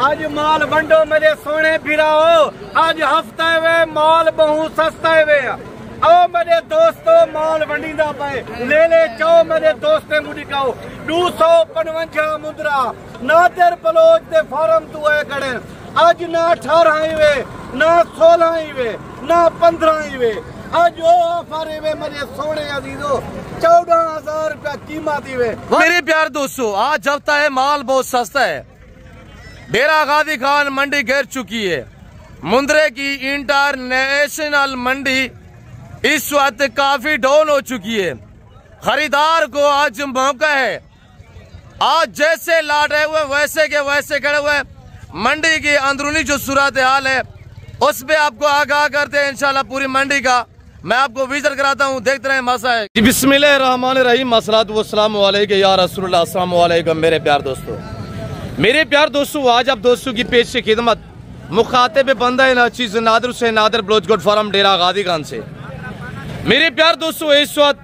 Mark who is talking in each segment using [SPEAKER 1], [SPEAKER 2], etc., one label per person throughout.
[SPEAKER 1] आज माल वंडो मेरे सोने फिराओ, आज हफ्ते वे माल बहु सस्ता वे। आओ मेरे दोस्तों माल वंडीदा पे ले चाओ मेरे दोस्ते मुझे कहो 255 मुद्रा नादर बलोच दे फार्म तू है कड़े। आज ना 18 ही वे ना 16 ही वे ना 15 ही वे, आज वो ऑफर वे मेरे सोने अजीजों 14,000 रुपया कीमत ही वे।
[SPEAKER 2] मेरे प्यार दोस्तों आज हफ्ता है माल बहुत सस्ता है। डेरा गाजी खान मंडी घेर चुकी है। मुंद्रे की इंटरनेशनल मंडी इस वक्त काफी डाउन हो चुकी है। खरीदार को आज मौका है। आज जैसे लाट रहे हुए वैसे के वैसे खड़े हुए। मंडी की अंदरूनी जो सूरत हाल है उस पे आपको आगाह करते हैं इंशाल्लाह पूरी मंडी का मैं आपको विजिट कराता हूँ। देखते रहे मसा है। बिस्मिल्लाहिर्रहमानिर्रहीम मसलातु वस्सलामु अलैका या रसूलुल्लाह अस्सलामु अलैकुम। मेरे प्यार दोस्तों आज आप दोस्तों की पेश से खिदमत मुखातिब बंदा है चीज नादर से नादर ब्लोचगोट फार्म डेरा गाजी खान से। मेरे प्यार दोस्तों इस वक्त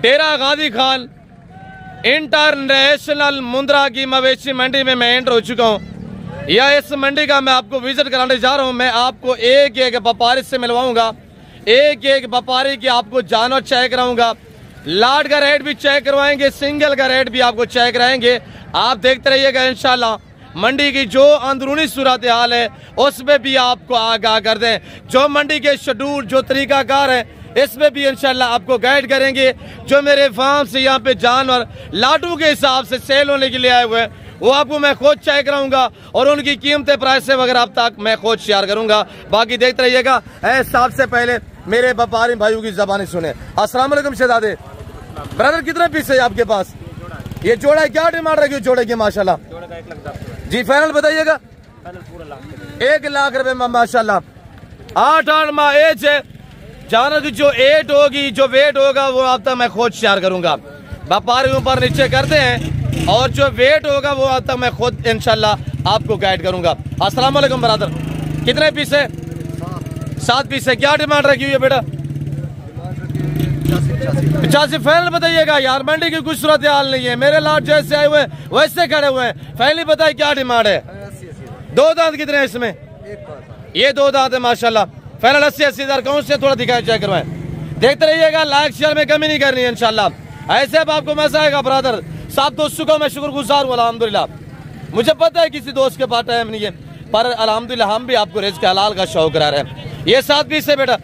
[SPEAKER 2] डेरा गाजी खान इंटरनेशनल मुंद्रा की मवेशी मंडी में मैं एंटर हो चुका हूँ। या इस मंडी का मैं आपको विजिट कराने जा रहा हूँ। मैं आपको एक एक व्यापारी से मिलवाऊंगा, एक एक व्यापारी की आपको जानवर चेक कराऊंगा, लाट का रेट भी चेक करवाएंगे, सिंगल का रेट भी आपको चेक कराएंगे। आप देखते रहिएगा इंशाल्लाह मंडी की जो अंदरूनी सूरत हाल है उस पर भी आपको आगाह कर दें। जो मंडी के शेड्यूल जो तरीकाकार है इसमें भी इंशाल्लाह आपको गाइड करेंगे। जो मेरे फार्म से यहाँ पे जानवर लाटू के हिसाब से सेल होने के लिए आए हुए हैं वो आपको मैं खुद चेक कराऊंगा और उनकी कीमतें प्राइस वगैरह अब तक मैं खुद शेयर करूंगा। बाकी देखते रहिएगा। सबसे पहले मेरे व्यापारी भाइयों की जबानी सुने। अस्सलाम वालेकुम शहजादे ब्रदर, कितने पीस है आपके पास? ये जोड़ा क्या डिमांड रखी जोड़े की? माशाल्लाह जी फाइनल बताइएगा। 1 लाख रुपए में माशाल्लाह 8 माह एज है। जानवर की जो एट होगी जो वेट होगा वो अब तक मैं खुद शेयर करूंगा। व्यापारी ऊपर नीचे करते हैं और जो वेट होगा वो अब तक मैं खुद इंशाल्लाह आपको गाइड करूंगा। अस्सलाम वालेकुम ब्रदर, कितने पीस है? 7 पीस है। क्या डिमांड रखी हुई है बेटा? 85 फाइनल बताइएगा यार। मंडी की कुछ सूरत हाल नहीं है। मेरे लाट जैसे आए हुए वैसे खड़े हुए हैं। फाइनली बताइए क्या डिमांड है? 2 दांत कितने हैं इसमें? ये 2 दांत है माशाल्लाह। फाइनल 80 हजार। कौन से थोड़ा दिखाए चेक करवाएं। देखते रहिएगा। लाइक शेयर में कमी नहीं करनी है इंशाल्लाह। ऐसे अब आपको मजा आएगा ब्रदर। सब दोस्तों का मैं शुक्रगुजार हूँ अल्हम्दुलिल्लाह। मुझे पता है किसी दोस्त के पास टाइम नहीं है पर अल्हम्दुलिल्लाह हम भी आपको रिज़्क़ हलाल का शौक करा रहे हैं। ये 7 पीस है बेटा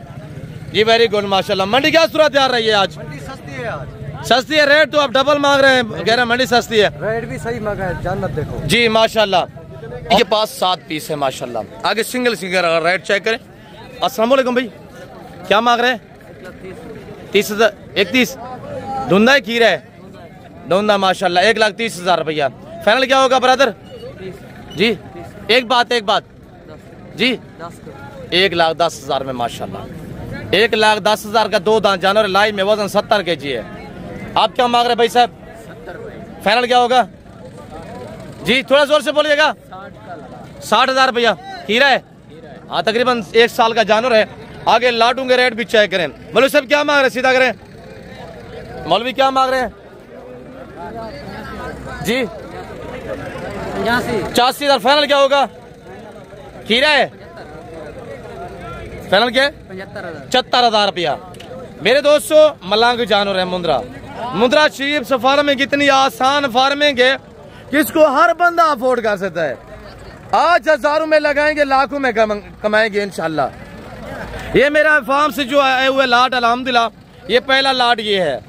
[SPEAKER 2] जी। वेरी गुड माशाल्लाह। मंडी क्या सूरत यार रही है आज?
[SPEAKER 1] मंडी सस्ती है आज।
[SPEAKER 2] सस्ती है। रेट तो आप डबल मांग रहे हैं, कह रहे हैं मंडी सस्ती है।
[SPEAKER 1] रेट भी सही मांगा है, जानवर देखो
[SPEAKER 2] जी माशाल्लाह। इनके पास 7 पीस है माशाल्लाह। आगे सिंगल रेट चेक करें। अस्सलाम वालेकुम भाई, क्या मांग रहे हैं? 30,000। 31 धुंधा खीरा है धुंधा माशाल्लाह। 1,30,000 रुपया। फाइनल क्या होगा ब्रदर जी? एक बात जी 1,10,000 में माशाल्लाह। 1,10,000 का 2 दांत जानवर लाइव में वजन 70 kg है। आप क्या मांग रहे भाई साहब? 70। फाइनल क्या होगा जी? थोड़ा जोर से बोलिएगा। 60,000 रुपया खीरा है। हाँ तकरीबन 1 साल का जानवर है। आगे लाटू के रेट भी चेक करें। मौलवी साहब क्या मांग रहे हैं? सीधा करें। मौलवी क्या मांग रहे हैं जी? 85,000। फाइनल क्या होगा? खीरा है। फाइनल क्या है? 75,000 रुपया। मेरे दोस्तों मलांग जानवर है मुंद्रा शीप फार्मिंग इतनी आसान फार्मिंग है कि इसको हर बंदा अफोर्ड कर सकता है। आज हजारों में लगाएंगे लाखों में कमाएंगे इंशाल्लाह। ये मेरा फार्म से जो आए हुए लाट अल्हम्दुलिल्लाह ये पहला लाट ये है।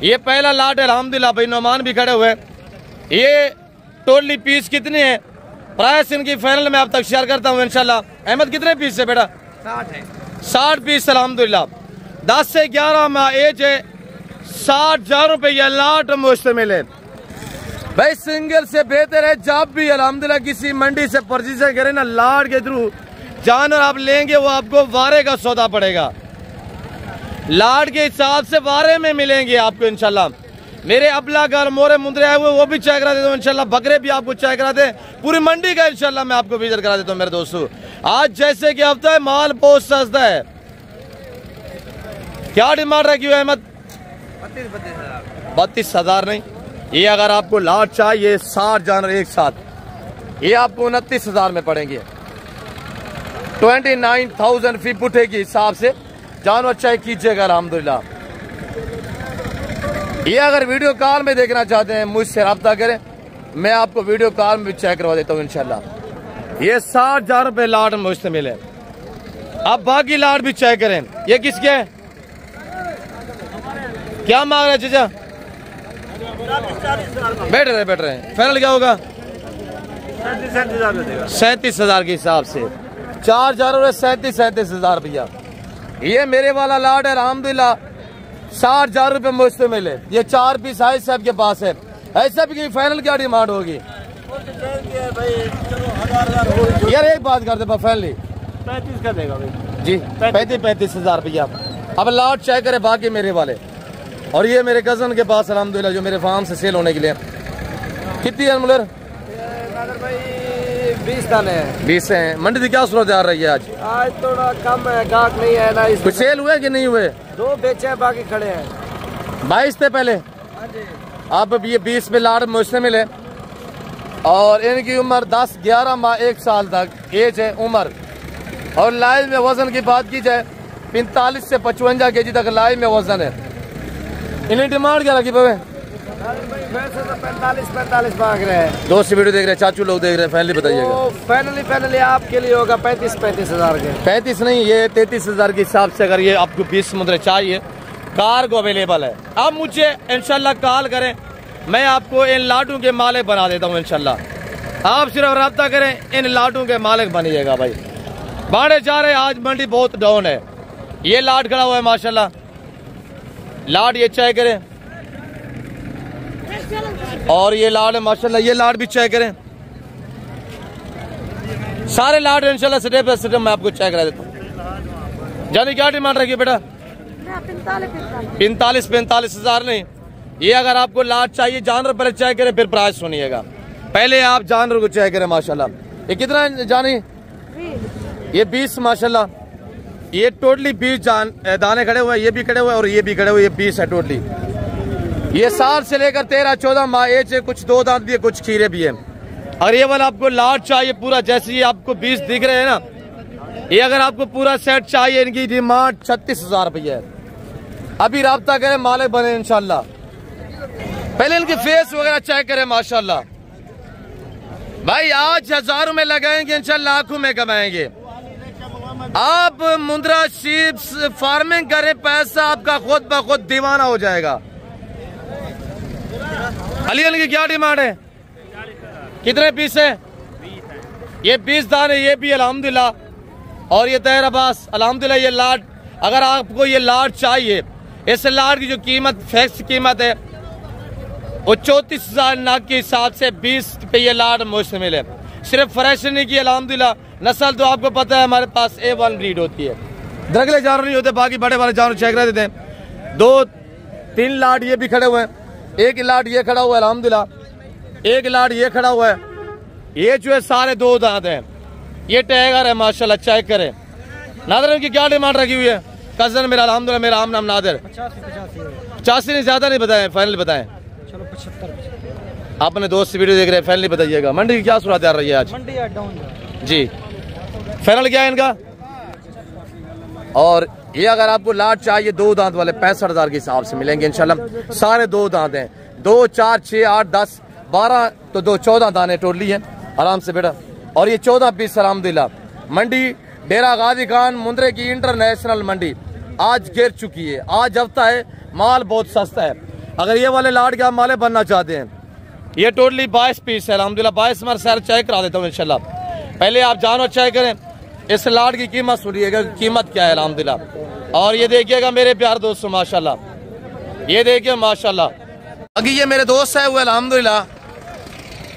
[SPEAKER 2] ये पहला लाट अल्हम्दुलिल्लाह। भाई नौमान भी खड़े हुए। ये टोटली पीस कितने हैं? प्राइस इनकी फाइनल में अब तक शेयर करता हूँ इंशाल्लाह। अहमद कितने पीस है बेटा?
[SPEAKER 1] 60 है।
[SPEAKER 2] 60 पीस अल्हम्दुलिल्लाह। 10 से 11 माह एज है। 60,000 रुपये लाट मुश्तमिल है। भाई सिंगल से बेहतर है जब भी अल्हम्दुलिल्लाह किसी मंडी से परचेज करें ना लाट के थ्रू जानवर आप लेंगे वो आपको वारे का सौदा पड़ेगा। लाट के हिसाब से वारे में मिलेंगे आपको इंशाल्लाह। मेरे अबला घर मोरे मुंद्रे आए हुए वो भी चेक करा देता हूँ इंशाल्लाह। बकरे भी आपको चेक करा दे। पूरी मंडी का इंशाल्लाह मैं आपको विजिट करा देता हूँ मेरे दोस्तों। आज जैसे कि हफ्ता है माल बहुत सस्ता है। क्या डिमांड रखी हुई अहमद? 32,000 नहीं। ये अगर आपको लाट चाहिए 60 जानवर एक साथ ये आपको 29,000 में पड़ेंगे। 29,000 फी पुठे के हिसाब से जानवर चेक कीजिएगा अल्हम्दुलिल्लाह। ये अगर वीडियो कॉल में देखना चाहते हैं मुझसे रब्ता करें, मैं आपको वीडियो कॉल में भी चेक करवा देता हूँ इंशाल्लाह। ये 60,000 रुपये लाट मुझसे मिले। अब बाकी लाट भी चेक करें। ये किसके है? क्या मांग रहे हैं जीजा? बैठ रहे हैं। फाइनल क्या होगा? 37,000 के हिसाब से 4 जानवर 37,000 रुपया। ये मेरे वाला लाट है अल्हम्दुलिल्लाह। 60,000 रुपये मुझसे मिले। ये 4 पीस हाई साहब के पास है। ऐसा भी की फाइनल क्या डिमांड होगी यार? एक बात कर दे फाइनली
[SPEAKER 1] 35 का देगा भाई
[SPEAKER 2] जी। 35,000 रुपया। अब लाट चेक करे बाकी मेरे वाले। और ये मेरे कजन के पास अल्हम्दुलिल्लाह जो मेरे फार्म से सेल होने के लिए। कितनी है मुलर?
[SPEAKER 1] भाई 20 दाने हैं।
[SPEAKER 2] 20 हैं। मंडी से क्या सूरत आ रही है आज?
[SPEAKER 1] आज थोड़ा कम है, गाहक नहीं है ना।
[SPEAKER 2] कुछ सेल हुए कि नहीं हुए?
[SPEAKER 1] 2 बेचे हैं, बाकी खड़े हैं।
[SPEAKER 2] 22 थे पहले। अब ये 20 में लाट मुझसे मिले। और इनकी उम्र 10, 11 माह 1 साल तक एज है उम्र। और लाइव में वजन की बात की जाए 45 से 55 kg तक लाइव में वजन है। इन्हें डिमांड क्या रखी पवे?
[SPEAKER 1] वैसे तो 45 मांग रहे हैं।
[SPEAKER 2] दोस्त वीडियो देख रहे हैं, चाचू लोग देख रहे हैं, फाइनली बताइएगा।
[SPEAKER 1] तो फाइनली आपके लिए होगा 35,000 के।
[SPEAKER 2] 35 नहीं, ये 33,000 के हिसाब से। अगर ये आपको 20 समुद्र चाहिए, कार को अवेलेबल है। आप मुझे इंशाल्लाह कॉल करें, मैं आपको इन लाटों के मालिक बना देता हूँ इंशाल्लाह। आप सिर्फ रब्ता करें, इन लाटों के मालिक बनिएगा भाई। बाढ़े जा रहे, आज मंडी बहुत डाउन है। ये लाट खड़ा हुआ है माशाल्लाह। लाट ये चेक करें। और ये लाट है माशाल्लाह। ये लाट भी चेक करें। सारे लाट इंशाल्लाह स्टेप बाय स्टेप मैं आपको चेक करा देता हूँ। जानी क्या डिमांड रखी बेटा? 45,000 नहीं। ये अगर आपको लाट चाहिए जानवर पहले चेक करें, फिर प्राइस सुनिएगा। पहले आप जानवर को चेक करें माशाल्लाह। ये कितना जानी? ये 20 माशाल्लाह। ये टोटली 20 दाने खड़े हुए हैं। ये भी खड़े हुए हैं और ये भी खड़े हुए। ये 20 है टोटली। ये 7 से लेकर 13-14 माह एज है। कुछ 2 दांत भी है, कुछ खीरे भी है। और ये वाला आपको लाट चाहिए पूरा, जैसे ये आपको 20 दिख रहे हैं ना, ये अगर आपको पूरा सेट चाहिए, इनकी डिमांड 36,000 रुपया है। अभी राब्ता करें, मालिक बने इंशाल्लाह। पहले इनकी फेस वगैरह चेक करें माशाल्लाह। भाई आज हजारों में लगाएंगे इंशाल्लाह, लाखों में कमाएंगे। आप मुंद्रा शीप फार्मिंग करें, पैसा आपका खुद ब खुद दीवाना हो जाएगा। अली की क्या डिमांड है? कितने पीस है? ये 20 दाने। ये भी अल्हम्दुलिल्लाह। और ये तैर अब्बास अल्हम्दुलिल्लाह। ये लाट, अगर आपको ये लाट चाहिए, इस लाट की जो कीमत फिक्स कीमत है वो 34,000 नाक के हिसाब से 20 पे ये लाट मुझसे मिले। सिर्फ फ्रेश नहीं की अल्हम्दुलिल्लाह। नस्ल तो आपको पता है हमारे पास A1 ब्रीड होती है। दरगले जानवर नहीं होते, बाकी बड़े वाले जानवर चेक कर देते हैं। 2-3 लाट ये भी खड़े हुए हैं। एक लाट ये खड़ा हुआ है अल्हम्दुलिल्लाह। एक लाट ये खड़ा हुआ है। ये जो है सारे 2 दांत हैं। ये टैगर है माशाल्लाह, चेक करें। नादर इनकी क्या डिमांड रखी हुई है? कजन मेरा अल्हम्दुलिल्लाह, मेरा आम नाम नादर। 85 नहीं, ज्यादा नहीं बताएं, फाइनल बताएं।
[SPEAKER 1] चलो 75।
[SPEAKER 2] आपने दोस्त वीडियो देख रहे हैं, फाइनली बताइएगा। मंडी की क्या सूरत आ रही है आज?
[SPEAKER 1] मंडी डाउन
[SPEAKER 2] जी। फाइनल क्या है इनका? और ये अगर आपको लाट चाहिए 2 दांत वाले 65,000 के हिसाब से मिलेंगे इंशाल्लाह। सारे 2 दांत हैं। 2, 4, 6, 8, 10, 12 तो 2 14 दाने टोटली हैं आराम से बेटा। और ये 14 पीस अल्हम्दुलिल्लाह। मंडी डेरा गाजी खान मुंद्रे की इंटरनेशनल मंडी आज गिर चुकी है। आज हफ्ता है, माल बहुत सस्ता है। अगर ये वाले लाट के आप माले बनना चाहते हैं, ये टोटली 22 पीस है अल्हम्दुलिल्लाह। 22 में सैर चेक करा देता हूँ इंशाल्लाह। पहले आप जानवर चेक करें। इस लाट की कीमत सुनिएगा, कीमत क्या है अल्हम्दुलिल्लाह। और ये देखिएगा मेरे प्यार दोस्तों माशाल्लाह, ये देखिए माशाल्लाह। अभी ये मेरे दोस्त है वो अल्हम्दुलिल्लाह।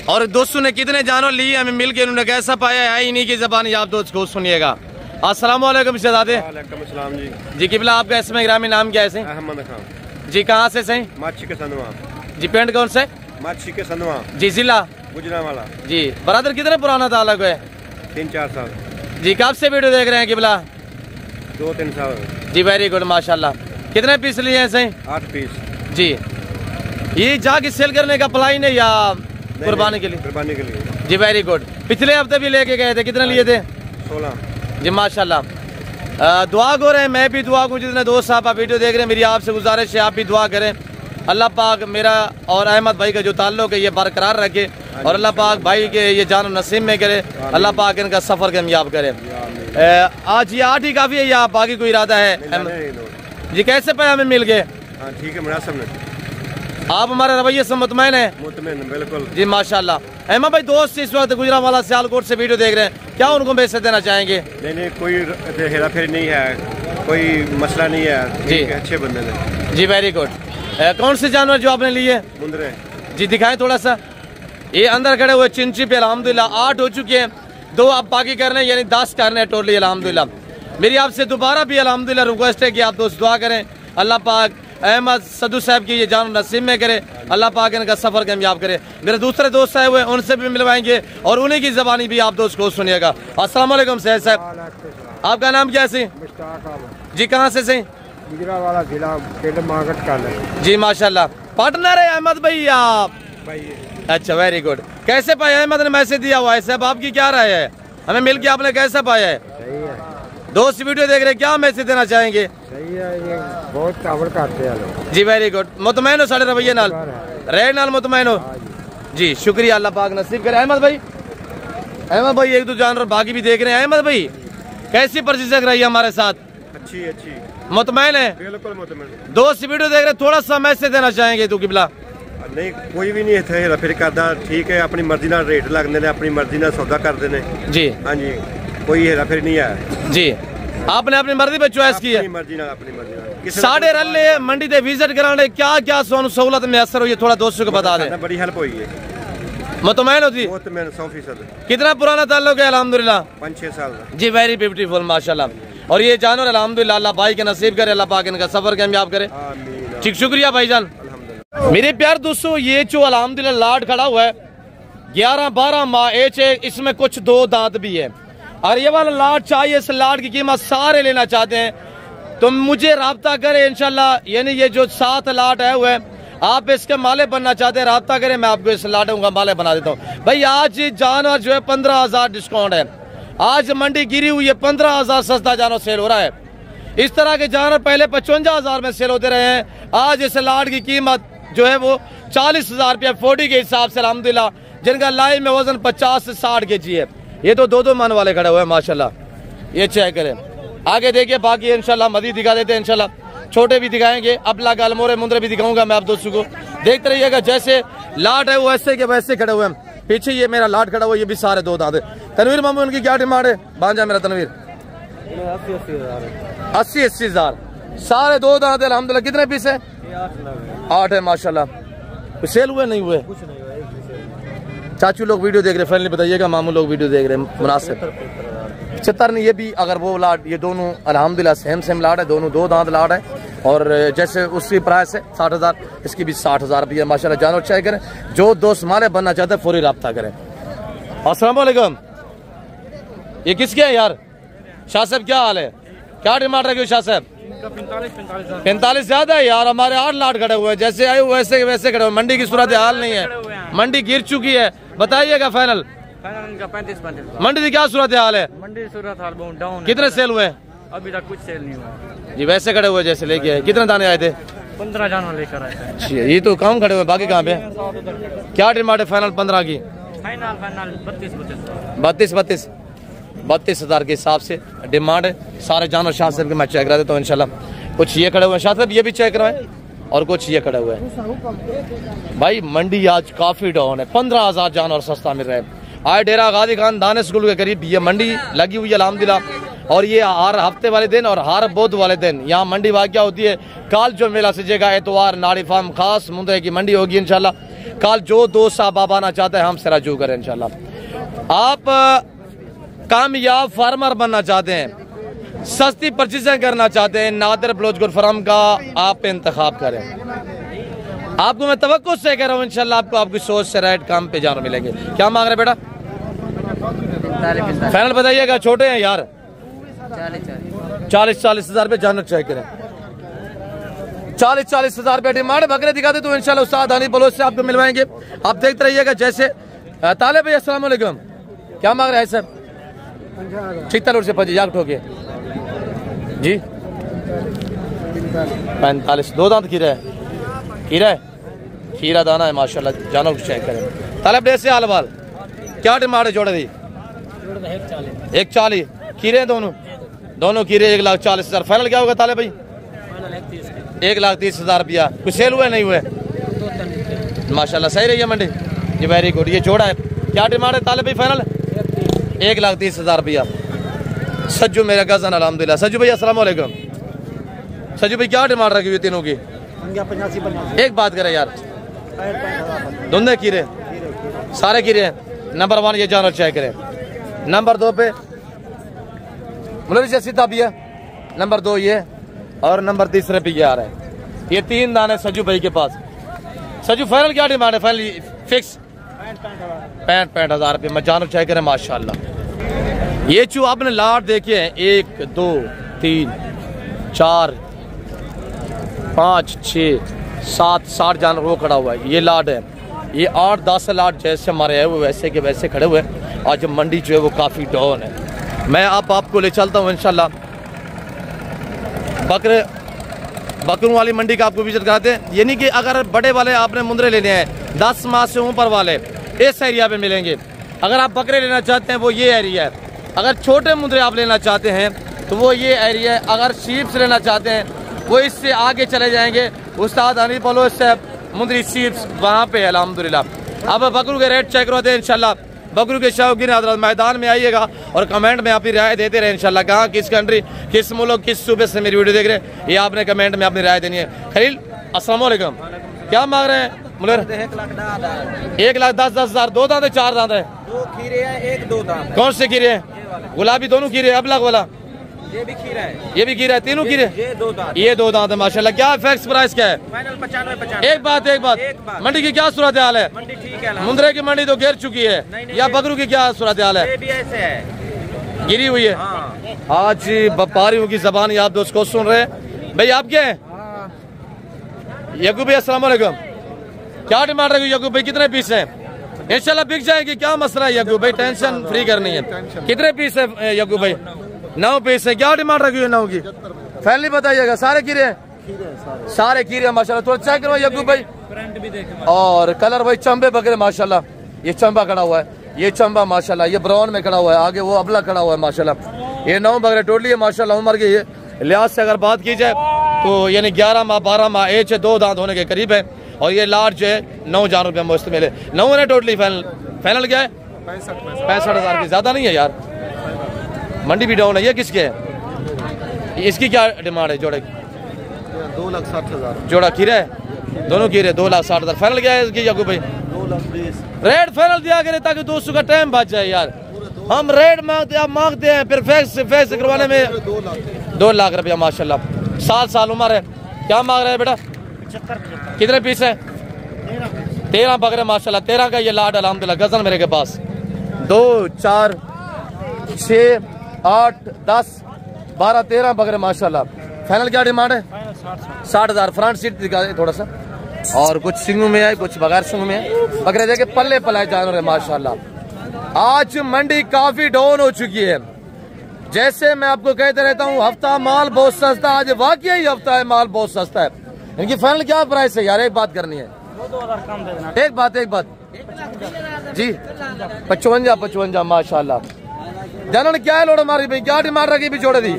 [SPEAKER 2] और दोस्तों ने कितने जानवर लिए हमें मिल के, उन्होंने कैसा पाया है, इन्हीं की ज़बानी आप दोस्त को सुनिएगा। अस्सलाम वालेकुम शहजादे।
[SPEAKER 3] वालेकुम अस्सलाम जी।
[SPEAKER 2] जी किबला, आपका इसमें ग्रामीण नाम क्या है? सही
[SPEAKER 3] अहमद खान
[SPEAKER 2] जी। कहाँ से सही?
[SPEAKER 3] माछी के संदवा
[SPEAKER 2] जी। पेंट कौन से?
[SPEAKER 3] माछी के संदवा
[SPEAKER 2] जी। जिला
[SPEAKER 3] गुजरांवाला
[SPEAKER 2] जी। बरादर कितने पुराना ताल्लुक है?
[SPEAKER 3] 3-4 साल
[SPEAKER 2] जी। कब से वीडियो देख रहे हैं किबला?
[SPEAKER 3] 2-3 साल
[SPEAKER 2] जी। वेरी गुड माशाल्लाह। कितने पीस लिए हैं सही?
[SPEAKER 3] 8 पीस
[SPEAKER 2] जी। ये जाके सेल करने का प्लान है या कुर्बानी के लिए?
[SPEAKER 3] कुर्बानी के लिए
[SPEAKER 2] जी वेरी गुड। पिछले हफ्ते भी लेके गए थे, कितने लिए थे?
[SPEAKER 3] 16
[SPEAKER 2] जी माशाल्लाह। दुआ गो रहे, मैं भी दुआ को, जितने दोस्त साहब आप वीडियो देख रहे हैं, मेरी आपसे गुजारिश है आप भी दुआ करें। अल्लाह पाक मेरा और अहमद भाई का जो ताल्लुक है ये बरकरार रखे और अल्लाह पाक भाई के ये जान नसीब में करे, अल्लाह पाक इनका सफ़र कामयाब करे। आज ये 8 ही काफ़ी है या बाकी कोई इरादा है? जी कैसे पे हमें मिल गए?
[SPEAKER 3] हाँ ठीक है, मुनासिब में।
[SPEAKER 2] आप हमारे रवैये से मुतमैन है?
[SPEAKER 3] मुतमैन बिल्कुल जी
[SPEAKER 2] माशाल्लाह। अहमद भाई दोस्त इस वक्त गुजरांवाला सियालकोट से वीडियो देख रहे हैं, क्या उनको मैसेज देना चाहेंगे?
[SPEAKER 3] नहीं कोई हेरा फेरी नहीं है, कोई मसला नहीं है जी, अच्छे बंदे हैं
[SPEAKER 2] जी वेरी गुड। कौन से जानवर जो आपने लिए?
[SPEAKER 3] मुंदरे
[SPEAKER 2] जी दिखाएं थोड़ा सा। ये अंदर खड़े हुए चिंची पे अल्हम्दुलिल्लाह 8 हो चुके हैं, 2 अब बाकी करने यानी 10 करने हैं टोटली अल्हम्दुलिल्लाह। मेरी आपसे दोबारा भी अल्हम्दुलिल्लाह रिक्वेस्ट है कि आप दोस्त दुआ करें, अल्लाह पाक अहमद सदू साहब की ये जान नसीब में करे, अल्लाह पाक इनका सफर कामयाब करे। मेरे दूसरे दोस्त आए हुए उनसे भी मिलवाएंगे और उन्हीं की जबानी भी आप दोस्त को सुनिएगा। अस्सलाम वालेकुम सैयद साहब, आपका नाम क्या है? जी कहाँ से सही?
[SPEAKER 4] गुजरांवाला जिला
[SPEAKER 2] जी माशाल्लाह। पार्टनर है अहमद भाई आप? अच्छा वेरी गुड। कैसे पाया? अहमद ने मैसेज दिया हुआ है साहब, आपकी क्या राय है? हमें मिल के आपने कैसा पाया है?
[SPEAKER 4] सही है।
[SPEAKER 2] दोस्त वीडियो देख रहे, क्या मैसेज देना चाहेंगे?
[SPEAKER 4] सही है, ये बहुत काबड़ करते हैं लोग।
[SPEAKER 2] जी वेरी गुड। मुतमैन हो साढ़े रवैये नाल, रेड नाल मुतमैन हो? जी शुक्रिया, अल्लाह पाक नसीब करे। अहमद भाई एक दो जानवर बाकी भी देख रहे हैं। अहमद भाई कैसी परचेजिंग रही है हमारे साथ?
[SPEAKER 3] अच्छी
[SPEAKER 2] मुतमैन है?
[SPEAKER 3] बिल्कुल मुतमैन।
[SPEAKER 2] दोस्त वीडियो देख रहे, थोड़ा सा मैसेज देना चाहेंगे तो किबला?
[SPEAKER 3] नहीं कोई भी नहीं इतने हेरा फेरी करता, ठीक है, अपनी मर्जी ना रेट लगते हैं, अपनी मर्जी ना सौदा करते हैं
[SPEAKER 2] जी।
[SPEAKER 3] हाँ जी, कोई हेरा फेरी नहीं है जी।
[SPEAKER 2] आपने अपनी मर्जी पे चॉइस की है?
[SPEAKER 3] अपनी मर्जी।
[SPEAKER 2] साढ़े रले मंडी से विजिट कराने क्या क्या सहूलत मैसर हुई है, थोड़ा दोस्तों को बता दें।
[SPEAKER 3] बड़ी हेल्प हुई है।
[SPEAKER 2] मुतमैन होती?
[SPEAKER 3] 100%।
[SPEAKER 2] कितना पुराना ताल्लुक है? अल्हम्दुलिल्लाह
[SPEAKER 3] 5-6 साल
[SPEAKER 2] जी। वेरी ब्यूटीफुल माशाल्लाह। और ये जानवर अल्हम्दुलिल्लाह अल्लाह भाई के नसीब करे, अल्लाह पाक इनका सफर कामयाब करे। ठीक शुक्रिया भाईजान। मेरे प्यार दोस्तों, ये जो अल्हम्दुलिल्लाह लाट खड़ा हुआ है 11-12 माह एज है, इसमें कुछ 2 दांत भी है और ये वाला लाट चाहिए। इस लाट की कीमत सारे लेना चाहते हैं तो मुझे राब्ता करें इंशाल्लाह, यानी ये जो 7 लाट है हुए आप इसके माले बनना चाहते हैं राब्ता करें, मैं आपको इस लाटों का माले बना देता हूँ। भाई आज जानवर जो है 15,000 डिस्काउंट है, आज मंडी गिरी हुई है, 15,000 सस्ता जानवर सेल हो रहा है। इस तरह के जानवर पहले 55,000 में सेल होते रहे हैं, आज इस लाट की कीमत जो है वो 40,000 रुपया 40 के हिसाब से अल्हम्दुलिल्लाह, जिनका लाइव में वजन 50 से 60 kg है। ये तो 2-2 मन वाले खड़े हुए हैं माशाल्लाह, ये चेक करें। आगे देखिए बाकी इंशाल्लाह मजीद दिखा देते हैं, इंशाल्लाह छोटे भी दिखाएंगे, अपला गालमोरे मुंदरे भी दिखाऊंगा मैं आप दोस्तों को। देखते रहिएगा, जैसे लाट है वो ऐसे के वैसे खड़े हुए हैं। पीछे ये मेरा लाट खड़ा हुआ, ये भी सारे 2 दांत है। तनवीर मामू उनकी क्या डिमांड है? बांजा मेरा तनवीर 80-80 हज़ार, सारे 2 दांत है अल्हम्दुलिल्लाह। कितने पीस है? 8 है माशाल्लाह। सेल हुए नहीं हुए? चाचू लोग वीडियो देख रहे, फाइनली बताइएगा, मामू लोग वीडियो देख रहे हैं, मुनासिब 75 नहीं। ये भी अगर वो लाट, ये दोनों अल्हम्दुलिल्लाह सेम लाट है, दोनों 2 दांत लाट है और जैसे उसकी प्राइस है 60,000, इसकी भी 60,000 रुपया माशाल्लाह। जानवर चाहे करें, जो दोस्त माले बनना चाहते हैं फौरी रब्ता करें। अस्सलाम वालेकुम। ये किसके है यार? शाह साहब क्या हाल है? क्या डिमांड रखी हो शाह साहब? 45 ज्यादा है यार, हमारे 8 लाट खड़े हुए हैं, जैसे आए वैसे वैसे खड़े हुए। मंडी की सूरत हाल नहीं है, मंडी गिर चुकी है, बताइएगा फाइनल।
[SPEAKER 4] 35
[SPEAKER 2] मंडी की क्या सूरत हाल है?
[SPEAKER 4] मंडी सूरत हाल बहुत डाउन।
[SPEAKER 2] कितने सेल हुए?
[SPEAKER 4] अभी तक कुछ सेल नहीं हुआ
[SPEAKER 2] जी। वैसे खड़े हुए जैसे लेके आए। कितने दाने आए थे?
[SPEAKER 4] 15 जानवर लेकर आए थे।
[SPEAKER 2] ये तो कम खड़े हुए, बाकी कहाँ पे? क्या डिमांड है फाइनल 15 की?
[SPEAKER 4] फाइनल
[SPEAKER 2] 32,000 के हिसाब से डिमांड है। सारे जानवर शाह साहब के मैं चेक करा देता हूँ इंशाल्लाह। कुछ ये खड़े हुए हैं शाह साहब, ये भी चेक करवाएं, और कुछ ये खड़े हुए हैं। भाई मंडी आज काफी डाउन है, 15,000 जानवर सस्ता मिल रहा है। आज डेरा गाजी खान दाने स्कूल के करीब ये मंडी लगी हुई है अल्हम्दुलिल्लाह, और ये हर हफ्ते वाले दिन और हर बुध वाले दिन यहाँ मंडी वाक़या होती है। कल जो मेला सजेगा एतवार नाड़ी फार्म खास मुंदरे की मंडी होगी इंशाल्लाह। कल जो दोस्त साहब आप आना चाहते हैं हमसे रजू करें इंशाल्लाह। आप कामयाब फार्मर बनना चाहते हैं, सस्ती परचेजिंग करना चाहते हैं, नादिर ब्लोचगुर फार्म का आप इंतखाब करें। आपको मैं तवक्को से कह रहा हूँ इंशाल्लाह आपको आपकी सोच से राइट काम पे जानवर मिलेंगे। क्या मांग रहे बेटा? फाइनल बताइएगा, छोटे हैं यार। 40 हज़ार रुपये जानवर चेक करें। 40 हज़ार रुपये डिमांड। बकरे दिखा दे तो इंशाल्लाह उस्ताद हानी बलोच से आपको मिलवाएंगे। आप देखते रहिएगा, जैसे ताले भाई अस्सलाम वालेकुम, क्या मांग रहे हैं सर? 76 से 25 जाग ठोके जी। 45 दो दांत खीरा है, खीरा दाना है माशाल्लाह, जानो चेक करें। ताले भाई से हाल बाल क्या डिमांड है जोड़े दी? 140 खीरे दोनों खीरे 1,40,000। फाइनल क्या होगा ताले भाई? 1,30,000 रुपया। कुछ सेल हुआ नहीं हुआ? माशाल्लाह सही रही है मंडी जी, वेरी गुड। ये जोड़ा है, क्या डिमांड है ताले भाई? फाइनल 1,30,000 रुपया। सज्जू मेरा गजन अल्हम्दुलिल्लाह। सज्जू भाई अस्सलाम वालेकुम। सज्जू भाई क्या डिमांड रखी हुई तीनों की?
[SPEAKER 5] 85।
[SPEAKER 2] एक बात करें यार, दोनों खीरे सारे खीरे हैं। नंबर 1 ये जानवर चेक करें, नंबर 2 पे मुझे सीधा भी है, नंबर 2 ये, और नंबर 3 पे ये आ रहा है। ये 3 दाने सज्जू भाई के पास। सज्जू फाइनल क्या डिमांड है? फाइनल फिक्स 65,000 रुपये में जानवर चेक करें माशाल्लाह। ये चू आपने लाट देखे हैं 1 2 3 4 5 6 7 60 जानवर वो खड़ा हुआ है। ये लाट है, ये 8-10 लाट जैसे हमारे है वो वैसे के वैसे खड़े हुए। आज मंडी जो है वो काफ़ी डाउन है। मैं आपको ले चलता हूँ इंशाल्लाह बकरों वाली मंडी का आपको विजिट कराते हैं। यानी कि अगर बड़े वाले आपने मुंदरे लेने हैं 10 माह से ऊपर वाले इस एरिया पे मिलेंगे। अगर आप बकरे लेना चाहते हैं वो ये एरिया है। अगर छोटे मुंदरे आप लेना चाहते हैं तो वो ये एरिया है। अगर शीप्स लेना चाहते हैं वो इससे आगे चले जाएंगे, उस्ताद हनी बोलो इससे मुंदरी शीप्स वहाँ पे है अल्हम्दुलिल्लाह। अब बकरू के रेट चेक करवाते हैं इंशाल्लाह। बकरू के शौकीन हज़रात मैदान में आइएगा और कमेंट में अपनी राय देते रहे इंशाल्लाह। कहाँ किस कंट्री किस मुल्क किस सूबे से मेरी वीडियो देख रहे हैं ये आपने कमेंट में अपनी राय देनी है। खलील अस्सलाम वालेकुम, क्या मांग रहे हैं? मुलर 1,10,000। 2 दांत है 4 दांत है?
[SPEAKER 5] 2 खीरे हैं, 1 2 दांत।
[SPEAKER 2] कौन से खीरे हैं? गुलाबी दोनों खीरे, अबलग वाला
[SPEAKER 5] ये भी खीरा है,
[SPEAKER 2] ये भी खीरा है, तीनों खीरे
[SPEAKER 5] ये 2 दांत।
[SPEAKER 2] ये 2 दांत है माशाल्लाह। क्या फिक्स प्राइस क्या है?
[SPEAKER 5] फाइनल 95।
[SPEAKER 2] एक बात मंडी की क्या सूरत हाल है?
[SPEAKER 5] मंडी ठीक है,
[SPEAKER 2] मुंदरे की मंडी तो गिर चुकी है या बकरू की क्या सूरत हाल है?
[SPEAKER 5] ये भी ऐसे है,
[SPEAKER 2] गिरी हुई है।
[SPEAKER 5] हाँ।
[SPEAKER 2] आज व्यापारियों की जबान आप दोस्त को सुन रहे हैं। भाई आप क्या है? यकूब भाई अस्सलाम वालेकुम, क्या डिमांड रखी यकूब भाई? कितने पीस हैं? इंशाल्लाह बिक जाएगी, क्या मसला है यकूब भाई? टेंशन फ्री करनी है। कितने पीस है यकूब भाई? 9 पीस है। क्या डिमांड रखी है 9 की? फैमिली बताइएगा। सारे कीरे हैं? सारे कीरे माशाल्लाह। थोड़ा चेक करो यकूब भाई। और कलर भाई चंबे बकरे माशाल्लाह। ये चंबा खड़ा हुआ है, ये चंबा माशाल्लाह। ये ब्राउन में खड़ा हुआ है, आगे वो अबला खड़ा हुआ है माशाल्लाह। ये 9 बकरे टोटली है माशाल्लाह। उम्र के ये लिहाज से अगर बात की जाए तो यानी 11 माह 12 माह एज है, 2 दांत होने के करीब है। और ये लाट जो है 9,000 रुपये मुश्तमिल है। 9 है टोटली। फाइनल क्या है? 65,000 की। ज्यादा नहीं है यार, मंडी भी डाउन है। ये किसके है? इसकी क्या डिमांड है जोड़े?
[SPEAKER 3] 2,60,000
[SPEAKER 2] जोड़ा खीरा है, दोनों खीरे 2,60,000। फाइनल क्या है इसकी यकूब भाई?
[SPEAKER 3] 2,20,000
[SPEAKER 2] रेट फाइनल दिया करें ताकि दोस्तों का टाइम बच जाए यार। हम रेट मांगते हैं फिर फेस करवाने में 2 लाख रुपया माशाल्लाह। 7 साल उम्र है। क्या मांग रहे हैं बेटा?
[SPEAKER 5] 75।
[SPEAKER 2] कितने पीस है? 13 बकरे माशाल्लाह। 13 का ये लाट अल्हम्दुलिल्लाह। गजन मेरे के पास 2 4 6 8 10 12 13 बकरे माशाल्लाह। फाइनल क्या डिमांड है? 60,000। फ्रंट सीट दिखा दे थोड़ा सा। और कुछ सिंगों में है, कुछ बगैर सिंगों में है। बकरे देखे पल्ले पलाए जानवर है माशाल्लाह। आज मंडी काफी डाउन हो चुकी है। जैसे मैं आपको कहते रहता हूँ हफ्ता माल बहुत सस्ता, आज वाकई हफ्ता है माल बहुत सस्ता है। इनकी फाइनल क्या प्राइस है यार? एक बात करनी है।
[SPEAKER 5] 2,000 कम दे देना।
[SPEAKER 2] एक बात जी 55 माशाल्लाह। जानवर क्या है लोड हमारी भाई? क्या डिमांड रखी भी छोड़ दी?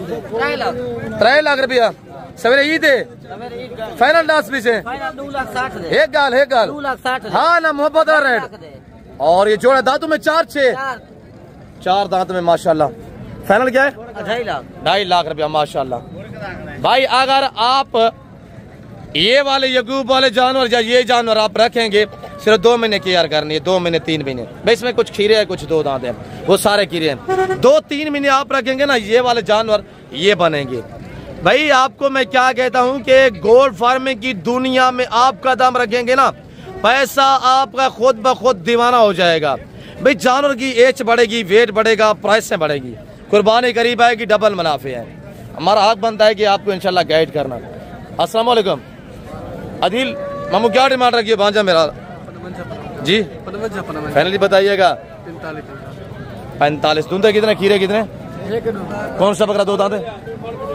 [SPEAKER 2] 3 लाख रुपया। सवेरे ईद है, फाइनल 10 पीस है।
[SPEAKER 5] 2,60,000 दे।
[SPEAKER 2] एक गाल
[SPEAKER 5] 2,60,000
[SPEAKER 2] हाँ ना मोहब्बत और रेट। और ये जोड़ा दांतों में 4 दांत में माशाल्लाह। फाइनल क्या है? 2.5 लाख रुपया माशाल्लाह। भाई अगर आप ये वाले यकूब वाले जानवर या ये जानवर आप रखेंगे सिर्फ 2 महीने केयर करनी है, 2 महीने 3 महीने। भाई इसमें कुछ खीरे है कुछ 2 दांत है, वो सारे खीरे हैं। 2-3 महीने आप रखेंगे ना ये वाले जानवर ये बनेंगे। भाई आपको मैं क्या कहता हूँ कि गोल्ड फार्मिंग की दुनिया में आप कदम रखेंगे ना पैसा आपका खुद ब खुद दीवाना हो जाएगा। भाई जानवर की एज बढ़ेगी, वेट बढ़ेगा, प्राइसें बढ़ेगी, कुर्बानी करीब आएगी, डबल मुनाफे है। हमारा हक बनता है कि आपको इंशाल्लाह गाइड करना। अस्सलाम वालेकुम। अदिल मामू क्या डिमांड रखिए? भांजा मेरा जी फाइनली बताइएगा। 45। दूध कितने, खीरे कितने? कौन सा बकरा दो दांत है?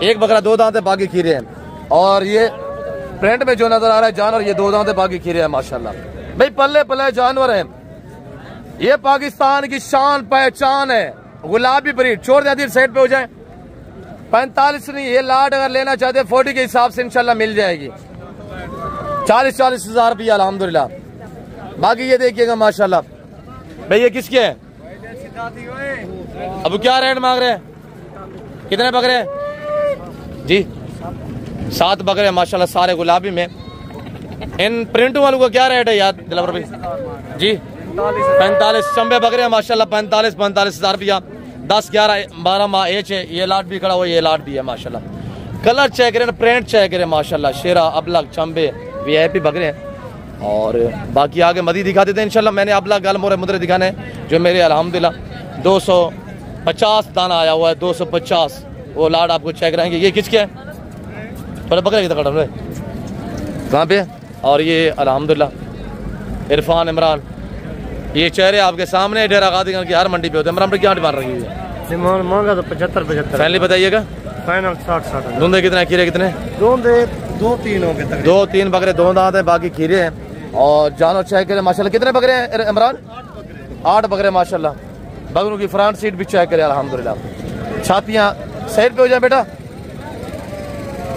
[SPEAKER 2] एक बकरा दो दांत है, बाकी खीरे हैं। और ये प्रिंट में जो नजर आ रहा है जानवर, ये दो दांत है, बाकी खीरे हैं माशाल्लाह। भाई पल्ले पल्ले जानवर हैं, ये पाकिस्तान की शान पहचान है। गुलाबी ब्रीड छोड़ दे, साइड पे हो जाए। 45 नहीं, ये लाट अगर लेना चाहते 40 के हिसाब से इंशाल्लाह मिल जाएगी। 40 हजार रुपया अल्हम्दुलिल्लाह। बाकी ये देखिएगा माशाल्लाह। भाई ये किसके है? अब क्या रेट मांग रहे हैं? कितने बकरे जी? 7 बकरे माशाल्लाह, सारे गुलाबी में। इन प्रिंटों वालों का क्या रेट है यार दिलावर भाई जी? 45 चंबे बकरे माशाल्लाह, 45 हजार रुपया। 10, 11, 12 माह एज है। ये लाट भी खड़ा हुआ, ये लाट भी है माशाल्लाह। कलर चेक करें, प्रिंट चेक करें माशाल्लाह। शेरा, अबलग, चंबे, वीआईपी बकरे हैं। और बाकी आगे मदी दिखा देते हैं इंशाल्लाह। मैंने अबलग, गल, मोरे, मुद्रे दिखाने जो मेरे अल्हम्दुलिल्लाह 250 दाना आया हुआ है। 250 वो लाट आपको चेक कराएंगे। ये किसके है? थोड़ा बकरे कितना कटा है कहाँ पे? और ये अल्हम्दुलिल्लाह इरफान, इमरान, ये चेहरे आपके सामने। डेरा गाजीगंज की हर मंडी पे होते हैं। इमरान पर क्या डिमांड रखी हुई है?
[SPEAKER 5] मांगा तो 75।
[SPEAKER 2] फाइनली बताइएगा।
[SPEAKER 5] फाइनल 60।
[SPEAKER 2] दूध कितने, खीरे कितने?
[SPEAKER 3] 2-3 हो गए।
[SPEAKER 2] 2-3 बकरे, 2 दांत है, बाकी खीरे हैं। और जानवर चेक करें माशाल्लाह। कितने बकरे हैं इमरान? 8 बकरे माशाल्लाह। बकरों की फ्रंट सीट भी चेक करें अल्हम्दुलिल्लाह। छातियाँ साइड पे हो जाए बेटा।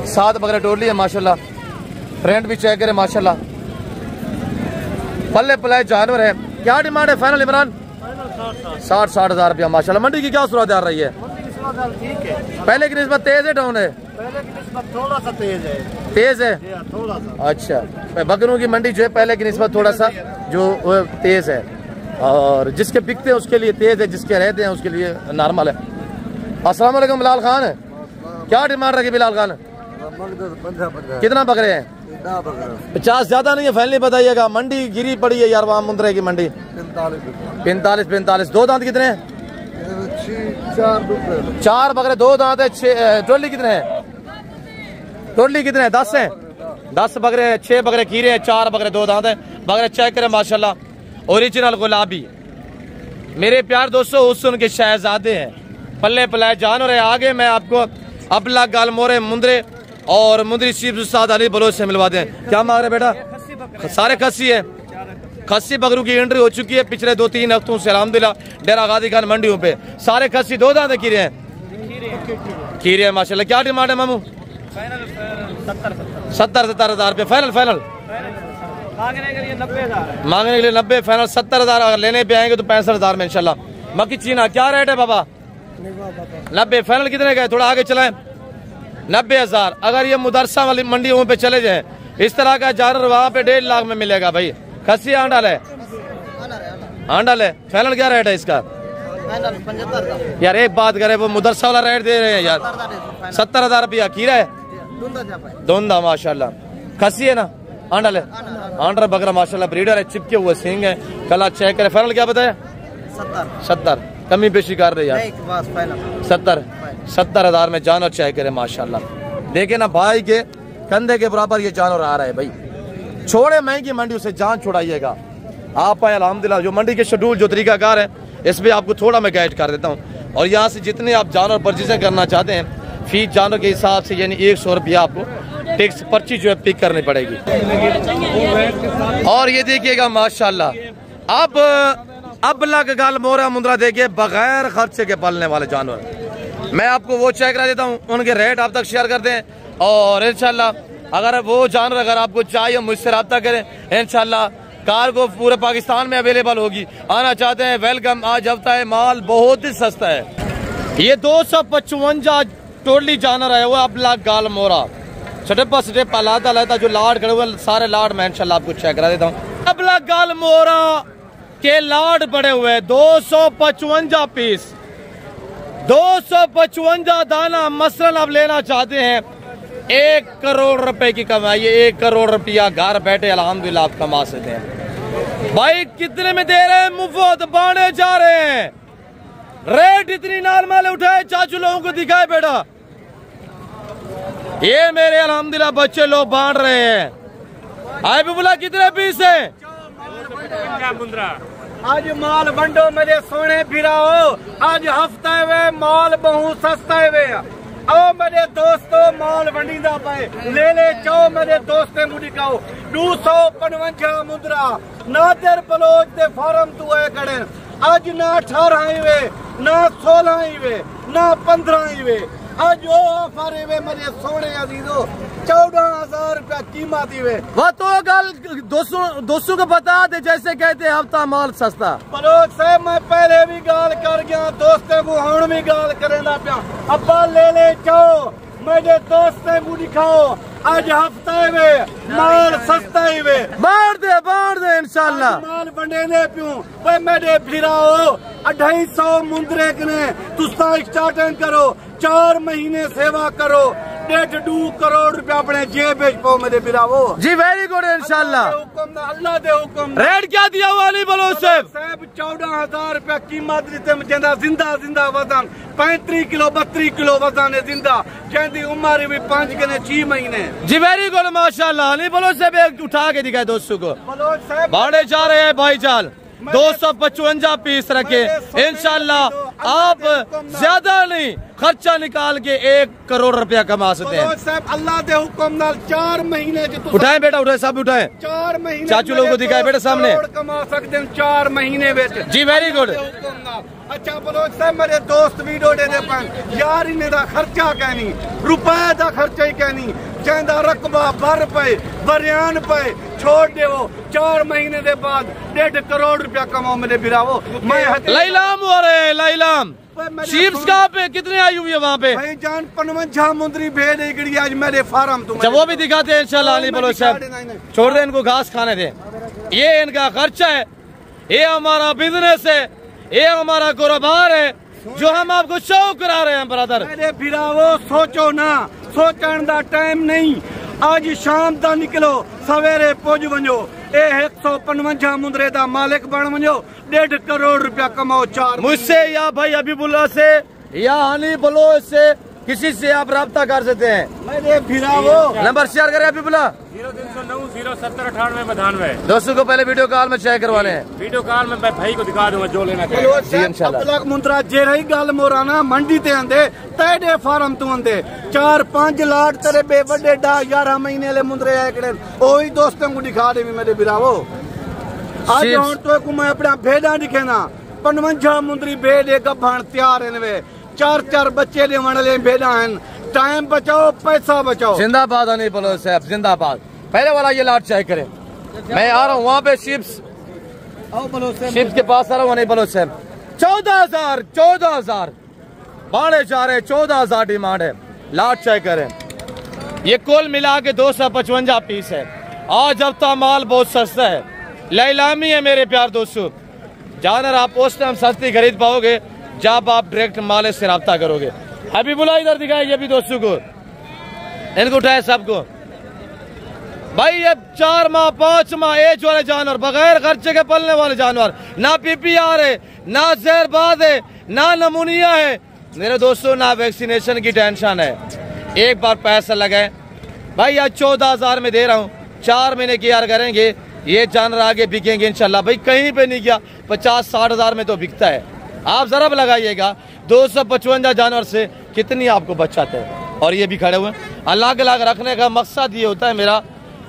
[SPEAKER 2] 7 बकरे टोटली है माशाल्लाह। फ्रंट भी चेक करें माशाल्लाह। पल्ले पलाए जानवर है। क्या डिमांड है फाइनल इमरान? 60 हजार रुपया माशाल्लाह। मंडी की क्या सूरत आ रही है? पहले की निस्बत तेज है, डाउन है?
[SPEAKER 3] थोड़ा सा तेज है।
[SPEAKER 2] तेज है,
[SPEAKER 3] थोड़ा सा।
[SPEAKER 2] अच्छा। बकरों की मंडी जो है पहले की निस्बत थोड़ा सा जो तेज है। और जिसके बिकते हैं उसके लिए तेज है, जिसके रहते हैं उसके लिए नॉर्मल है। अस्सलाम वालेकुम बिलाल खान, क्या डिमांड रखी बिलाल खान? कितना बकरे हैं? 50 ज्यादा नहीं है, फाइनली बताइएगा। मंडी गिरी पड़ी है यार वहाँ मुंद्रे की मंडी। 45। 2 दांत कितने हैं? 4 बकरे, 2 दांत है। टोटली कितने हैं? टोटली कितने हैं? 10 है। 10 बकरे, 6 बकरे खीरे हैं, 4 बकरे, 2 दांत है। बकरे चेक करें माशाल्लाह। ओरिजिनल गुलाबी मेरे प्यार दोस्तों, हुस्न के शहजादे हैं। पल्ले पलाए जानवर है। आगे मैं आपको अबला, गाल, मोरे, मुंद्रे और मुंद्री चीफ उस्ताद अली बलोच से मिलवा दें। क्या मांग रहे बेटा? सारे खस्सी है। खस्सी बकरों की एंट्री हो चुकी है पिछले 2-3 हफ्तों से अल्हम्दुलिल्लाह। डेरा गाजीगंज मंडियों पे सारे खस्सी 2 दांत खीरे हैं। खीरे है माशाल्लाह। क्या डिमांड है मामू? 70 हजार रुपये फाइनल। मांगने के लिए 90, फाइनल 70 हजार। अगर लेने पे आएंगे तो 65 हजार में इंशाल्लाह। मक्की चीना क्या रेट है बाबा? 90। फाइनल कितने का है? थोड़ा आगे चलाएं। 90 हजार। अगर ये मुदरसा वाली मंडियों पे चले जाए, इस तरह का जानवर वहाँ पे 1.5 लाख में मिलेगा भाई। खस्सी आंडाल है? आंडाल है। फाइनल क्या रेट है इसका? यार एक बात करे, वो मुदरसा वाला रेट दे रहे हैं यार। 70 हजार रुपया। खीरा है? दोंदा माशाल्लाह। खस्सी है ना? आंडाल है? आंडर बकरा माशाल्लाह, ब्रीडर है, चिपके हुए सींग है। कला चेक करे। फाइनल क्या बताया? 70। कमी पेशी कर रहे यार। 70 हजार में जानवर चेक करे माशाल्लाह। देखे ना भाई के कंधे के बराबर ये जानवर आ रहा है भाई। छोड़े महंगी मंडी से जान छुड़ाइएगा आप आए अल्हम्दुलिल्लाह। जो मंडी के शेड्यूल, जो तरीकाकार है, इस पर आपको थोड़ा मैं गाइड कर देता हूँ। और यहाँ से जितने आप जानवर परचेज करना चाहते हैं, फी जानवर के हिसाब से यानी 100 रुपया आपको टैक्स पर्ची जो है पिक करनी पड़ेगी। और ये देखिएगा माशाल्लाह, अब लग गाल, मोरा, मुंद्रा देखिए, बगैर खर्चे के पालने वाले जानवर। मैं आपको वो चेक करा देता हूँ, उनके रेट आप तक शेयर करते हैं। और इंशाल्लाह अगर वो जानवर अगर आपको चाहिए मुझसे रब्ता करें। इंशाल्लाह कार को पूरे पाकिस्तान में अवेलेबल होगी। आना चाहते हैं वेलकम। आज हफ्ता है, माल बहुत ही सस्ता है। ये 255 टोटली जानवर है वो अब लाख गाल मोरा स्टेप लाता जो लाड खड़े हुए सारे लाड मैं इंशाल्लाह आपको चेक करा देता हूँ। अब लाख गाल मोरा के लाड पड़े हुए 255 पीस, 255 दाना। मसलन आप लेना चाहते हैं 1 करोड़ रुपए की कमाई, 1 करोड़ रुपया घर बैठे अल्हम्दुलिल्लाह आप कमा सकते हैं। भाई कितने में दे रहे हैं? मुफ्त बांटे जा रहे हैं। रेट इतनी नॉर्मल उठाए, चाचू लोगों को दिखाए बेटा। ये मेरे अल्हम्दुलिल्लाह बच्चे लोग बांट रहे हैं। आए भी बोला कितने पीस है?
[SPEAKER 1] आज माल वंडो मेरे सोने फिराओ, आज हफ्ता वे माल बहु सस्ता वे। आओ मेरे दोस्तों माल वंडीदा पे ले चाओ मेरे दोस्ते मुझिकाओ 255 मुद्रा नादिर बलोच दे फार्म तू है कड़े। आज ना 18 वे ना 16 वे ना 15 वे, आज वो ऑफर वे मेरे सोने अजीजो 14,000 रुपया कीमत वे।
[SPEAKER 2] वह तो गल दोस्तों को बता दे जैसे कहते हफ्ता माल सस्ता।
[SPEAKER 1] बलोच साहब मैं पहले भी गाल कर गया, दोस्तों को हुण भी गाल करेंदा पिया। अब्बा ले चाओ मेरे दोस्ते को दिखाओ, आज हफ्ता वे माल सस्ता ही वे।
[SPEAKER 2] बाढ़ दे इंशाल्लाह
[SPEAKER 1] माल बंडे ने पियूं भाई मेरे फिराओ 250 मुंदरे कने तुसा स्टार्टिंग करो, 4 महीने सेवा करो, 1.5 करोड़ रुपया अपने जेब में पाओ मेरे फिराओ
[SPEAKER 2] जी। वेरी गुड इंशाल्लाह।
[SPEAKER 1] अल्लाह दे हुक्म
[SPEAKER 2] रेट क्या दिया हुआ नहीं बोलो साहब?
[SPEAKER 1] 14,000 रुपया कीमत देते जिंदा जिंदा वजन 35 किलो 32 किलो वजन है जिंदा, जिंदी उम्र भी 5 के 6 महीने
[SPEAKER 2] जी। वेरी गुड माशाल्लाह। नहीं बोलो साहब एक उठा के दिखाए दोस्तों को।
[SPEAKER 1] बलोच साहब
[SPEAKER 2] भाड़े जा रहे हैं भाईजान 255 पीस रखे इंशाल्लाह। आप ज्यादा नहीं खर्चा निकाल के 1 करोड़ रुपया कमा सकते हैं।
[SPEAKER 1] साहब अल्लाह दे हुक्म नाल 4 महीने
[SPEAKER 2] उठाए बेटा उठाए सब उठाए।
[SPEAKER 1] 4 महीने
[SPEAKER 2] चाचू लोगों को दिखाए बेटा सामने
[SPEAKER 1] कमा सकते हैं 4 महीने बेच
[SPEAKER 2] जी। Very good.
[SPEAKER 1] अच्छा बलोच साहब मेरे दोस्त भी डोडे दे पान यार इन्हें दा खर्चा कहनी रुपए दा खर्चा ही कहनी चाहता रकबा भर पे बरियान पे छोड़ देवो 4 महीने के बाद 1.5 करोड़ रुपया कमाओ मेरे बिरावो। मैं
[SPEAKER 2] लैलाम हो रहे लैलाम शीप्स कहाँ पे कितने आई हुई है वहाँ पे?
[SPEAKER 1] भाई जान 55 मुंदरी भेड़ गई आज मेरे फार्म तुम
[SPEAKER 2] जब वो भी दिखाते हैं इंशाल्लाह। अली बोलो साहब छोड़ दे इनको घास खाने दे, ये इनका खर्चा है, ये हमारा बिजनेस है, ये हमारा कारोबार है जो हम आपको शो करा रहे हैं ब्रदर।
[SPEAKER 1] मेरे फिरावो सोचो ना, सोचने का टाइम नहीं, आज शाम दा निकलो सवेरे पहुंच वनो, 155 मुंदरे दा मालिक बन वनो, 1.5 करोड़ रुपया कमाओ। 4
[SPEAKER 2] मुझसे या भाई अबीबुल्ला से या हनी बलोच से किसी से आप राब्ता कर सकते हैं।
[SPEAKER 1] मेरे फिरावो
[SPEAKER 2] नंबर शेयर करें अबीबुल्ला
[SPEAKER 5] 0309 070 98 92।
[SPEAKER 2] दोस्तों को पहले वीडियो कॉल में चेक करवाने हैं।
[SPEAKER 5] वीडियो कॉल में मैं भाई को दिखा दूंगा जो लेना चाहिए
[SPEAKER 2] जी इंशाल्लाह।
[SPEAKER 1] अब मुंदरा जे रही गल मोराना मंडी ते आंदे तेरे फार्म तू आंदे 4-5 लाख तेरे बे बड़े 10-11 महीने वाले मुंदरे आए कड़े ओही दोस्तों को दिखा दे मेरे बिरावो। आज हुन तो को मैं अपना भेड़ा दिखेना 55 मुंदरी भेड़ एक गभान तैयार है 4 बच्चे ले वाले भेड़ा हैं। टाइम बचाओ पैसा बचाओ।
[SPEAKER 2] जिंदाबाद हनी बलोच साहब जिंदाबाद। पहले वाला ये लाट चेक करें, मैं आ रहा हूँ वहाँ पे शिप्स के पास आ रहा हूँ। हनी बलोच साहब 14,000 बाड़े जा रहे 14,000 डिमांड है। लाट चेक करें, ये कुल मिला के 255 पीस है। आज हफ्ता माल बहुत सस्ता है, लैलामी है मेरे प्यार दोस्तों। जानवर आप उस टाइम सस्ती खरीद पाओगे जब आप डायरेक्ट माल से रब्ता करोगे। अभी बुला इधर दिखाए ये भी दोस्तों को, इनको उठाए सबको भाई। ये 4 माह 5 माह एज वाले जानवर बगैर खर्चे के पलने वाले जानवर, ना PPR है ना जहरबाद है ना नमूनिया है मेरे दोस्तों, ना वैक्सीनेशन की टेंशन है। एक बार पैसा लगाए भाई, आज 14,000 में दे रहा हूँ, 4 महीने की यार करेंगे ये जानवर आगे बिकेंगे इंशाल्लाह। भाई कहीं पे नहीं गया, 50-60 हज़ार में तो बिकता है। आप जरा लगाइएगा 255 जानवर से कितनी आपको बचत है। और ये भी खड़े हुए अलग अलग रखने का मकसद ये होता है मेरा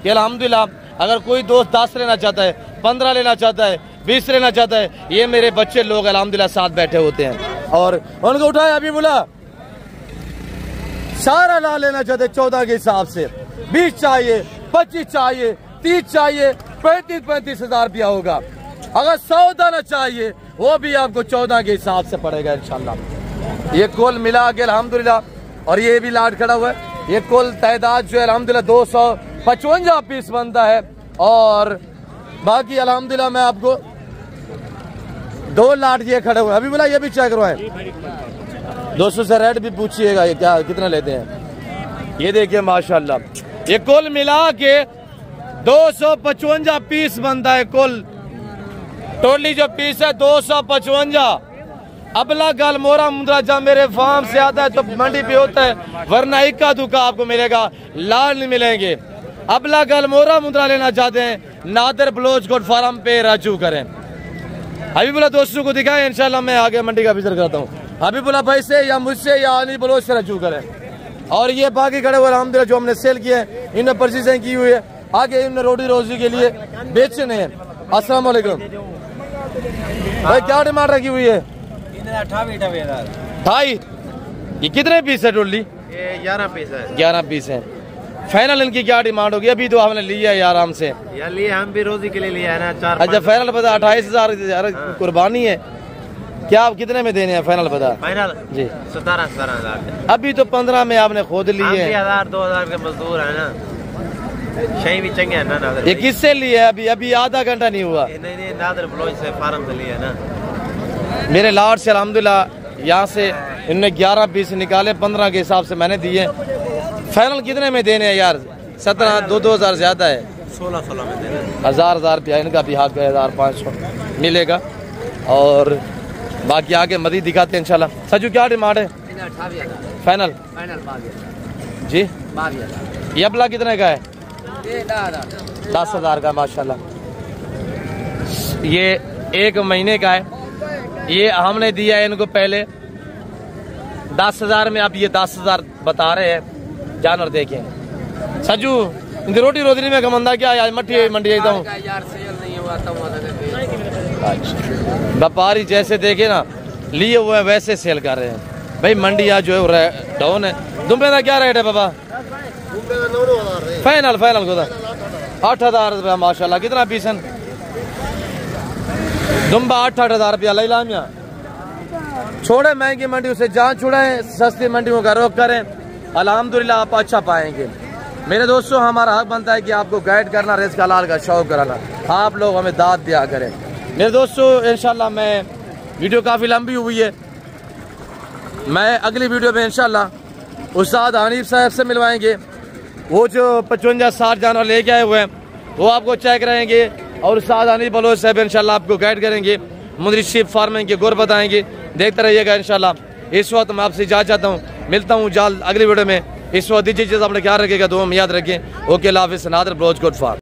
[SPEAKER 2] कि अल्हम्दुलिल्लाह अगर कोई दोस्त 10 लेना चाहता है, 15 लेना चाहता है, 20 लेना चाहता है, ये मेरे बच्चे लोग अल्हम्दुलिल्लाह साथ बैठे होते हैं और उनको उठाए। अभी बोला सारा ला लेना चाहते 14 के हिसाब से, 20 चाहिए, 25 चाहिए, 30 चाहिए, 35 हज़ार रुपया होगा। अगर 100 दाना चाहिए वो भी आपको 14 के हिसाब से पड़ेगा इंशाल्लाह। ये कुल मिला के अल्हम्दुलिल्लाह, और ये भी लाट खड़ा हुआ है, ये कुल तादाद जो है अल्हम्दुलिल्लाह 255 पीस बनता है। और बाकी अल्हम्दुलिल्लाह मैं आपको 2 लाट ये खड़े हुए। अभी बोला ये भी चेक करवाएं दोस्तों से, रेट भी पूछिएगा ये क्या कितना लेते हैं। ये देखिए माशाल्लाह ये कुल मिला के 255 पीस बनता है। कुल टोटली जो पीस है 255। अबला गल मोरा मुंद्रा जब मेरे फार्म से आता है तो मंडी पे होता है, वरना इक्का दुक्का आपको मिलेगा, लाल नहीं मिलेंगे। अबला गल मोरा मुद्रा लेना चाहते हैं नादर बलोच गोट फार्म पे रजू करें। हबीबुल्लाह दोस्तों को दिखाएं, इंशाल्लाह मैं आगे मंडी का विजिट करता हूँ। हबीबुल्लाह भाई से या मुझसे या अनिल बलोच से रजू करें। और ये बाकी खड़े हुए अलहमदुलिल्लाह जो हमने सेल किए हैं, इन्हें परचेजिंग की हुई है, आगे इन्हें रोटी रोजी के लिए बेचने हैं। अस्सलाम वालेकुम भाई, क्या डिमांड रखी हुई है? 28। ये कितने पीस है टोटली?
[SPEAKER 6] 11 पीस है।
[SPEAKER 2] 11 पीस है। फाइनल इनकी क्या डिमांड होगी? अभी तो हमने लिया है आराम से
[SPEAKER 6] यार, लिए हम भी रोजी के लिए लिया है ना। 4
[SPEAKER 2] अच्छा फाइनल बता। 28,000 कुर्बानी है। क्या आप कितने में देने हैं फाइनल बता?
[SPEAKER 6] फाइनल
[SPEAKER 2] जी
[SPEAKER 6] 17,000।
[SPEAKER 2] अभी तो 15 में आपने खोद लिए है।
[SPEAKER 6] 2,000 के मजदूर है ना, सही भी चंगे है ना।
[SPEAKER 2] ये किससे लिया है? अभी आधा घंटा नहीं हुआ।
[SPEAKER 6] नहीं, नादर बलोच से फार्म से लिया ना
[SPEAKER 2] मेरे लाट से अल्हम्दुलिल्लाह। यहाँ से इनने 11 पीस निकाले, 15 के हिसाब से मैंने दिए। फाइनल कितने में देने हैं यार? 17, 2,000 ज्यादा है।
[SPEAKER 6] 16 में देना।
[SPEAKER 2] 1,000 रुपया इनका भी हक है, 1,500 मिलेगा। और बाकी आगे मजीद दिखाते हैं इंशाल्लाह। सजू क्या डिमांड है?
[SPEAKER 6] 28,000
[SPEAKER 2] फाइनल जी।
[SPEAKER 6] 22,000
[SPEAKER 2] ये अबला कितने का है?
[SPEAKER 6] 10,000
[SPEAKER 2] 10,000 का माशाल्लाह। ये 1 महीने का है। ये हमने दिया है इनको पहले 10,000 में। अब ये 10,000 बता रहे हैं। जानवर देखें सजू, इनकी रोटी रोजनी में कमंदा क्या है? मट्टी मंडी एकदम
[SPEAKER 6] यार सेल नहीं हुआ तो
[SPEAKER 2] अच्छा। व्यापारी जैसे देखे ना लिए हुए हैं वैसे सेल कर रहे हैं भाई। मंडी आज जो है डाउन है। दुम्बे का क्या रेट है बाबा? फाइनल को 8,000 रुपया माशाल्लाह। कितना पीस है? दुम्बा 8,000 रुपया। लाई लामिया छोड़े महंगी मंडी से जान छुड़ाएं, सस्ती मंडियों का रोक करें। अल्हम्दुलिल्लाह आप अच्छा पाएंगे। मेरे दोस्तों, हमारा हक बनता है कि आपको गाइड करना, रिज़्क़ हलाल का शौक कराना। आप लोग हमें दाद दिया करें। मेरे दोस्तों, इंशाल्लाह मैं वीडियो काफ़ी लंबी हुई है। मैं अगली वीडियो में इंशाल्लाह उस्ताद हनीफ साहब से मिलवाएंगे। वो जो 55-60 जानवर लेके आए हुए हैं वो आपको चेक रहेंगे। और उस्ताद हनीफ बलोच साहब इंशाल्लाह आपको गाइड करेंगे, मुंदरी शीप फार्मिंग के गुर बताएंगे। देखते रहिएगा इंशाल्लाह। इस वक्त मैं आपसे इजाज़त चाहता हूँ, मिलता हूँ जल्द अगली वीडियो में। इस वक्त दीजिए, अपने ख्याल रखिएगा, दुआ में याद रखें। ओके, अल्लाह हाफ़िज़। Nadir Baloch goat farm.